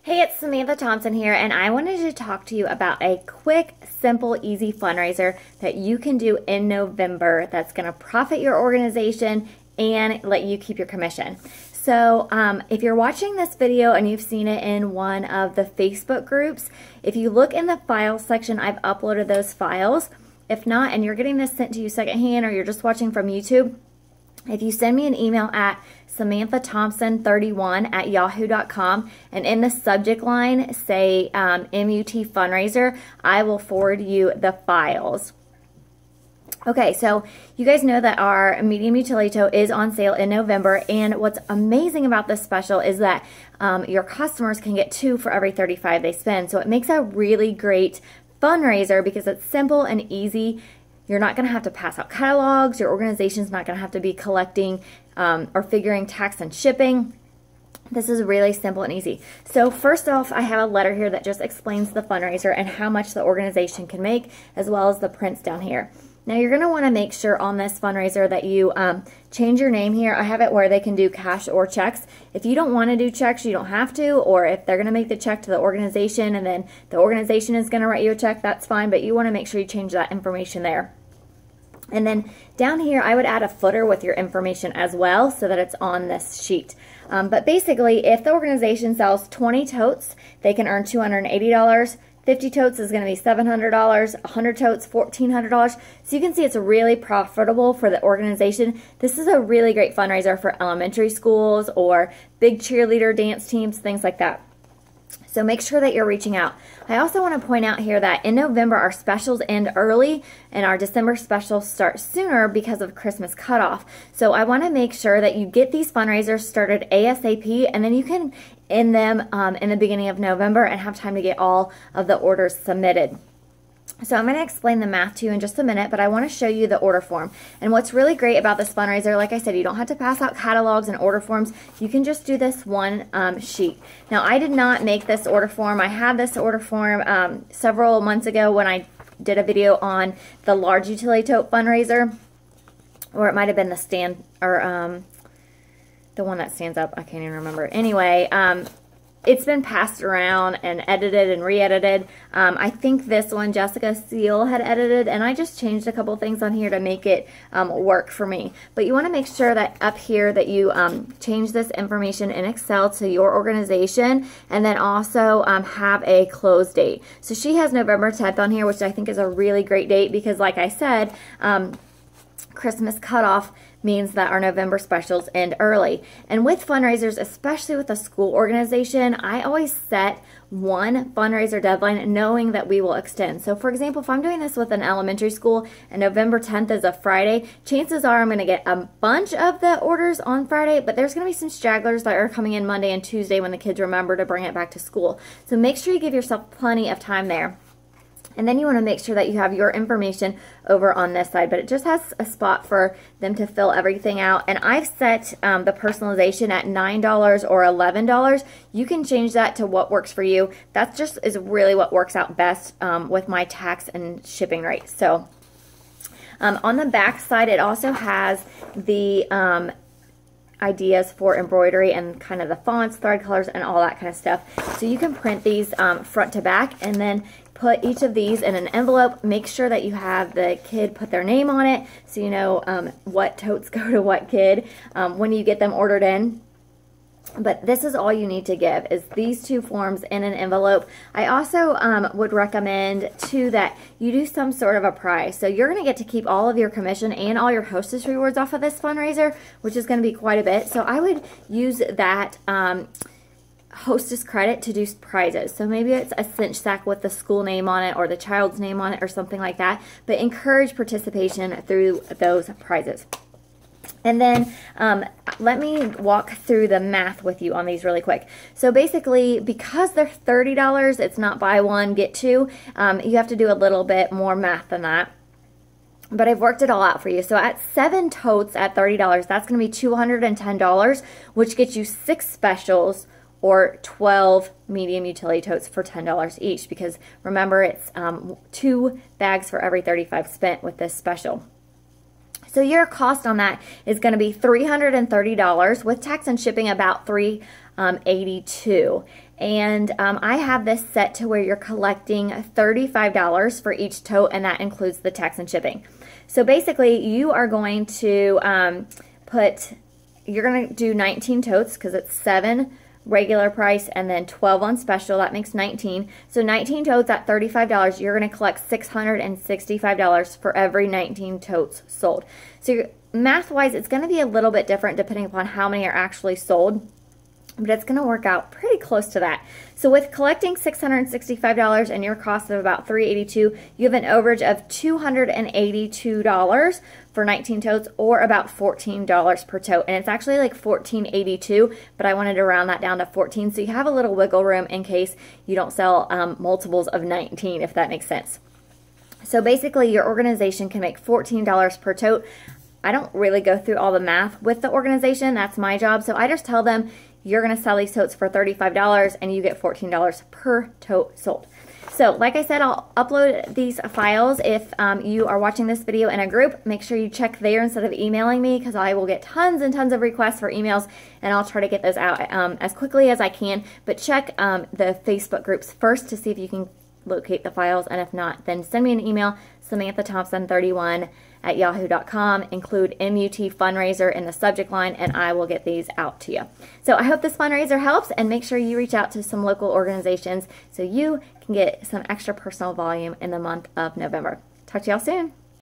Hey, it's Samantha Thompson here, and I wanted to talk to you about a quick, simple, easy fundraiser that you can do in November that's going to profit your organization and let you keep your commission. So if you're watching this video and you've seen it in one of the Facebook groups, if you look in the files section, I've uploaded those files. If not, and you're getting this sent to you secondhand or you're just watching from YouTube, if you send me an email at samanthathompson31@yahoo.com and in the subject line say MUT fundraiser, I will forward you the files. Okay, so you guys know that our medium utility tote is on sale in November, and what's amazing about this special is that your customers can get 2 for every 35 they spend. So it makes a really great fundraiser because it's simple and easy. You're not going to have to pass out catalogs. Your organization's not going to have to be collecting or figuring tax and shipping. This is really simple and easy. So first off, I have a letter here that just explains the fundraiser and how much the organization can make, as well as the prints down here. Now you're going to want to make sure on this fundraiser that you change your name here. I have it where they can do cash or checks. If you don't want to do checks, you don't have to, or if they're going to make the check to the organization and then the organization is going to write you a check, that's fine, but you want to make sure you change that information there. And then down here, I would add a footer with your information as well so that it's on this sheet. But basically, if the organization sells 20 totes, they can earn $280. 50 totes is going to be $700. 100 totes, $1,400. So you can see it's really profitable for the organization. This is a really great fundraiser for elementary schools or big cheerleader dance teams, things like that. So make sure that you're reaching out. I also want to point out here that in November our specials end early and our December specials start sooner because of Christmas cutoff. So I want to make sure that you get these fundraisers started ASAP, and then you can end them in the beginning of November and have time to get all of the orders submitted. So I'm going to explain the math to you in just a minute, but I want to show you the order form. And what's really great about this fundraiser, like I said, you don't have to pass out catalogs and order forms. You can just do this one sheet. Now, I did not make this order form. I had this order form several months ago when I did a video on the large utility tote fundraiser, or it might have been the stand, or the one that stands up. I can't even remember. Anyway, it's been passed around and edited and re-edited. I think this one Jessica Seal had edited, and I just changed a couple things on here to make it work for me. But you want to make sure that up here that you change this information in Excel to your organization, and then also have a close date. So she has November 10th on here, which I think is a really great date because, like I said, Christmas cutoff means that our November specials end early. And with fundraisers, especially with a school organization, I always set one fundraiser deadline knowing that we will extend. So for example, if I'm doing this with an elementary school and November 10th is a Friday, chances are I'm going to get a bunch of the orders on Friday, but there's going to be some stragglers that are coming in Monday and Tuesday when the kids remember to bring it back to school. So make sure you give yourself plenty of time there. And then you want to make sure that you have your information over on this side, but it just has a spot for them to fill everything out. And I've set the personalization at $9 or $11. You can change that to what works for you. That just is really what works out best with my tax and shipping rates. So on the back side, it also has the ideas for embroidery and kind of the fonts, thread colors, and all that kind of stuff. So you can print these front to back and then put each of these in an envelope. Make sure that you have the kid put their name on it so you know what totes go to what kid when you get them ordered in. But this is all you need to give is these 2 forms in an envelope. I also would recommend too that you do some sort of a prize. So you're going to get to keep all of your commission and all your hostess rewards off of this fundraiser, which is going to be quite a bit. So I would use that hostess credit to do prizes. So maybe it's a cinch sack with the school name on it or the child's name on it or something like that. But encourage participation through those prizes. And then let me walk through the math with you on these really quick. So basically, because they're $30, it's not buy one, get two. You have to do a little bit more math than that. But I've worked it all out for you. So at 7 totes at $30, that's going to be $210, which gets you 6 specials or 12 medium utility totes for $10 each. Because remember, it's 2 bags for every 35 spent with this special. So your cost on that is going to be $330 with tax and shipping about $382. And I have this set to where you're collecting $35 for each tote, and that includes the tax and shipping. So basically, you are going to you're going to do 19 totes because it's 7 regular price and then 12 on special. That makes 19. So 19 totes at $35, you're going to collect $665 for every 19 totes sold. So math-wise, it's going to be a little bit different depending upon how many are actually sold, but it's going to work out pretty close to that. So with collecting $665 and your cost of about $382, you have an overage of $282 for 19 totes, or about $14 per tote. And it's actually like $14.82, but I wanted to round that down to 14, so you have a little wiggle room in case you don't sell multiples of 19, if that makes sense. So basically, your organization can make $14 per tote. I don't really go through all the math with the organization. That's my job. So I just tell them, you're going to sell these totes for $35 and you get $14 per tote sold. So like I said, I'll upload these files. If you are watching this video in a group, make sure you check there instead of emailing me, because I will get tons and tons of requests for emails, and I'll try to get those out as quickly as I can. But check the Facebook groups first to see if you can locate the files, and if not, then send me an email, Samantha Thompson 31 at yahoo.com. Include MUT fundraiser in the subject line, and I will get these out to you. So I hope this fundraiser helps, and make sure you reach out to some local organizations so you can get some extra personal volume in the month of November. Talk to y'all soon.